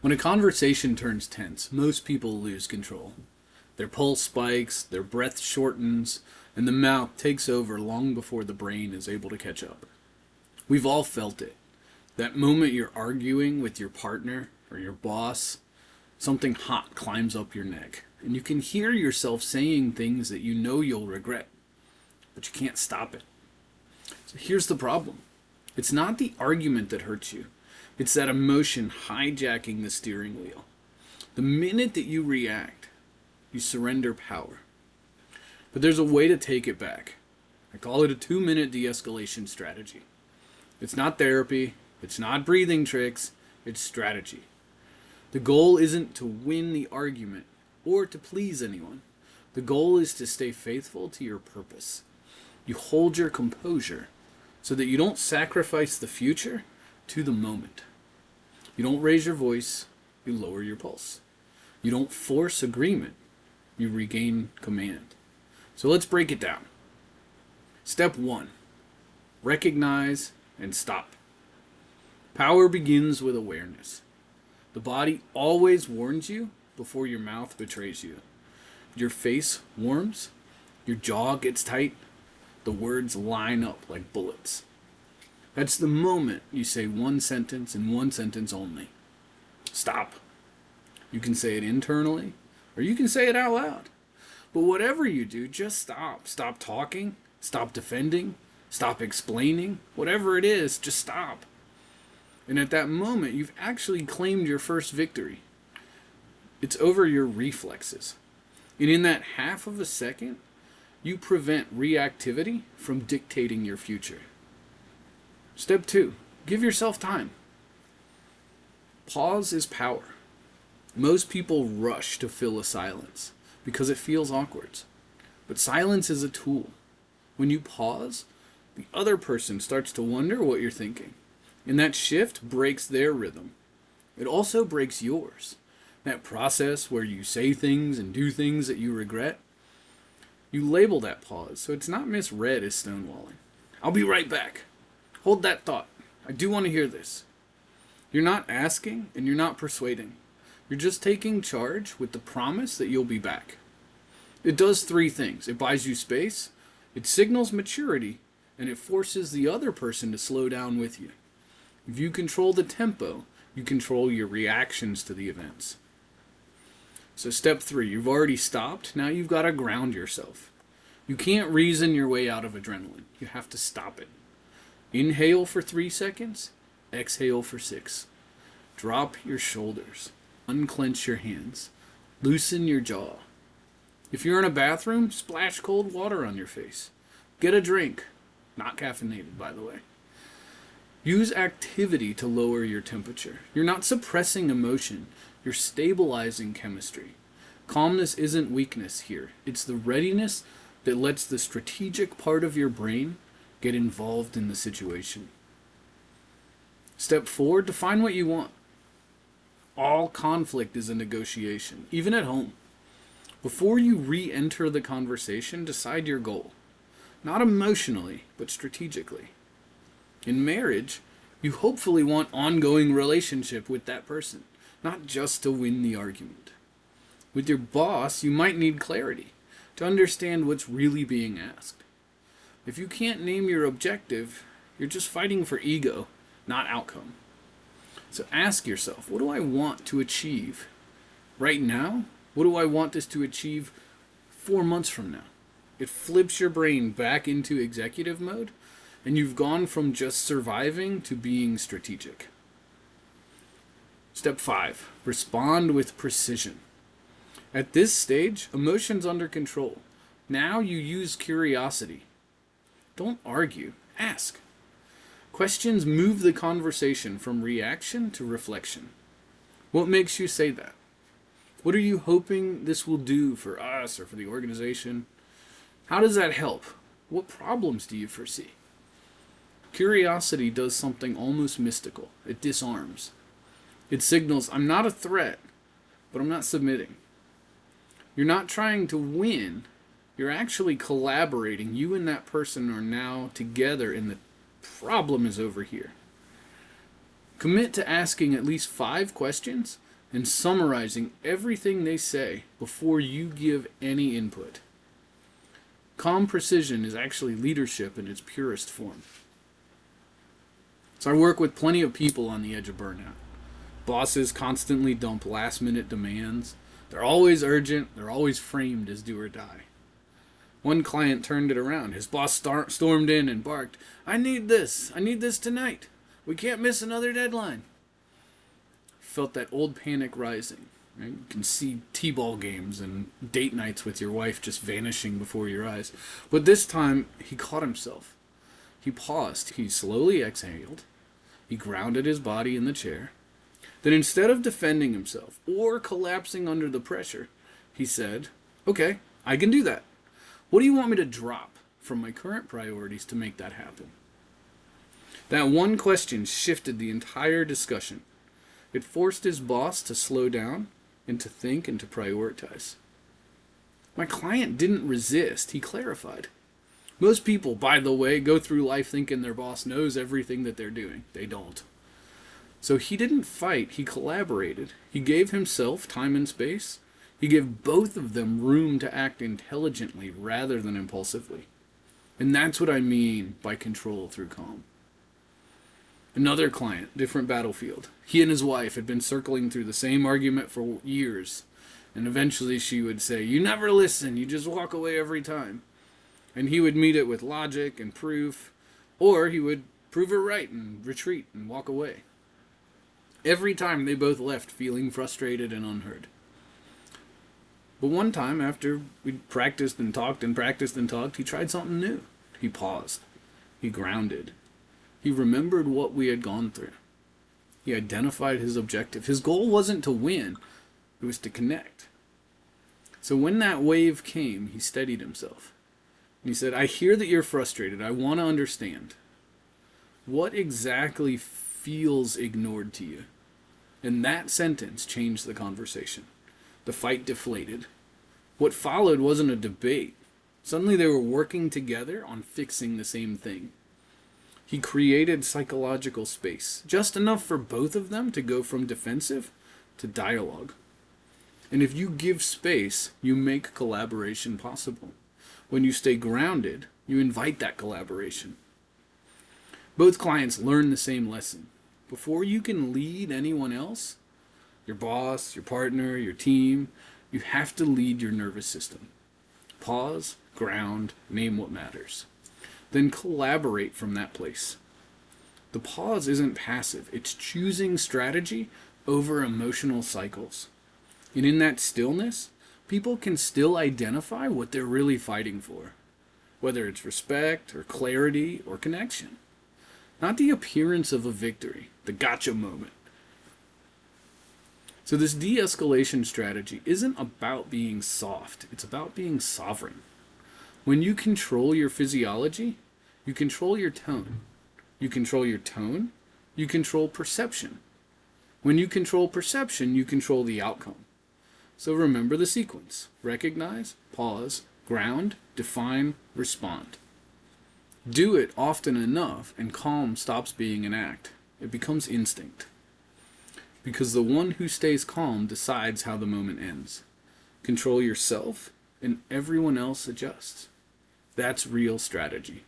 When a conversation turns tense, most people lose control. Their pulse spikes, their breath shortens, and the mouth takes over long before the brain is able to catch up. We've all felt it. That moment you're arguing with your partner or your boss, something hot climbs up your neck, and you can hear yourself saying things that you know you'll regret, but you can't stop it. So here's the problem. It's not the argument that hurts you. It's that emotion hijacking the steering wheel. The minute that you react, you surrender power. But there's a way to take it back. I call it a 2-minute de-escalation strategy. It's not therapy. It's not breathing tricks. It's strategy. The goal isn't to win the argument or to please anyone. The goal is to stay faithful to your purpose. You hold your composure so that you don't sacrifice the future to the moment. You don't raise your voice, you lower your pulse. You don't force agreement, you regain command. So let's break it down. Step 1. Recognize and stop. Power begins with awareness. The body always warns you before your mouth betrays you. Your face warms, your jaw gets tight, the words line up like bullets. That's the moment you say one sentence and one sentence only. Stop. You can say it internally, or you can say it out loud. But whatever you do, just stop. Stop talking, stop defending, stop explaining. Whatever it is, just stop. And at that moment, you've actually claimed your first victory. It's over your reflexes. And in that half of a second, you prevent reactivity from dictating your future. Step 2. Give yourself time. Pause is power. Most people rush to fill a silence because it feels awkward. But silence is a tool. When you pause, the other person starts to wonder what you're thinking. And that shift breaks their rhythm. It also breaks yours. That process where you say things and do things that you regret, you label that pause so it's not misread as stonewalling. I'll be right back. Hold that thought. I do want to hear this. You're not asking and you're not persuading. You're just taking charge with the promise that you'll be back. It does 3 things. It buys you space, it signals maturity, and it forces the other person to slow down with you. If you control the tempo, you control your reactions to the events. So step 3, you've already stopped. Now you've got to ground yourself. You can't reason your way out of adrenaline. You have to stop it. Inhale for 3 seconds. Exhale for 6. Drop your shoulders. Unclench your hands. Loosen your jaw. If you're in a bathroom, splash cold water on your face. Get a drink. Not caffeinated, by the way. Use activity to lower your temperature. You're not suppressing emotion. You're stabilizing chemistry. Calmness isn't weakness here. It's the readiness that lets the strategic part of your brain get involved in the situation. Step 4, define what you want. All conflict is a negotiation, even at home. Before you re-enter the conversation, decide your goal. Not emotionally, but strategically. In marriage, you hopefully want ongoing relationship with that person, not just to win the argument. With your boss, you might need clarity to understand what's really being asked. If you can't name your objective, you're just fighting for ego, not outcome. So ask yourself, what do I want to achieve right now? What do I want this to achieve 4 months from now? It flips your brain back into executive mode, and you've gone from just surviving to being strategic. Step 5, respond with precision. At this stage, emotion's under control. Now you use curiosity. Don't argue, ask. Questions move the conversation from reaction to reflection. What makes you say that? What are you hoping this will do for us or for the organization? How does that help? What problems do you foresee? Curiosity does something almost mystical. It disarms. It signals, I'm not a threat, but I'm not submitting. You're not trying to win. You're actually collaborating. You and that person are now together, and the problem is over here. Commit to asking at least 5 questions and summarizing everything they say before you give any input. Calm precision is actually leadership in its purest form. So I work with plenty of people on the edge of burnout. Bosses constantly dump last-minute demands. They're always urgent. They're always framed as do or die. One client turned it around. His boss stormed in and barked, I need this. I need this tonight. We can't miss another deadline. Felt that old panic rising. Right? You can see t-ball games and date nights with your wife just vanishing before your eyes. But this time, he caught himself. He paused. He slowly exhaled. He grounded his body in the chair. Then instead of defending himself or collapsing under the pressure, he said, okay, I can do that. What do you want me to drop from my current priorities to make that happen? That one question shifted the entire discussion. It forced his boss to slow down and to think and to prioritize. My client didn't resist, he clarified. Most people, by the way, go through life thinking their boss knows everything that they're doing. They don't. So he didn't fight, he collaborated. He gave himself time and space. He gave both of them room to act intelligently rather than impulsively. And that's what I mean by control through calm. Another client, different battlefield. He and his wife had been circling through the same argument for years. And eventually she would say, you never listen, you just walk away every time. And he would meet it with logic and proof, or he would prove her right and retreat and walk away. Every time they both left feeling frustrated and unheard. But one time, after we'd practiced and talked and practiced and talked, he tried something new. He paused. He grounded. He remembered what we had gone through. He identified his objective. His goal wasn't to win, it was to connect. So when that wave came, he steadied himself. And he said, I hear that you're frustrated. I want to understand. What exactly feels ignored to you? And that sentence changed the conversation. The fight deflated. What followed wasn't a debate. Suddenly they were working together on fixing the same thing. He created psychological space, just enough for both of them to go from defensive to dialogue. And if you give space, you make collaboration possible. When you stay grounded, you invite that collaboration. Both clients learn the same lesson. Before you can lead anyone else, your boss, your partner, your team, you have to lead your nervous system. Pause, ground, name what matters. Then collaborate from that place. The pause isn't passive. It's choosing strategy over emotional cycles. And in that stillness, people can still identify what they're really fighting for, whether it's respect or clarity or connection. Not the appearance of a victory, the gotcha moment. So this de-escalation strategy isn't about being soft, it's about being sovereign. When you control your physiology, you control your tone. You control your tone, you control perception. When you control perception, you control the outcome. So remember the sequence. Recognize, pause, ground, define, respond. Do it often enough, and calm stops being an act. It becomes instinct. Because the one who stays calm decides how the moment ends. Control yourself, and everyone else adjusts. That's real strategy.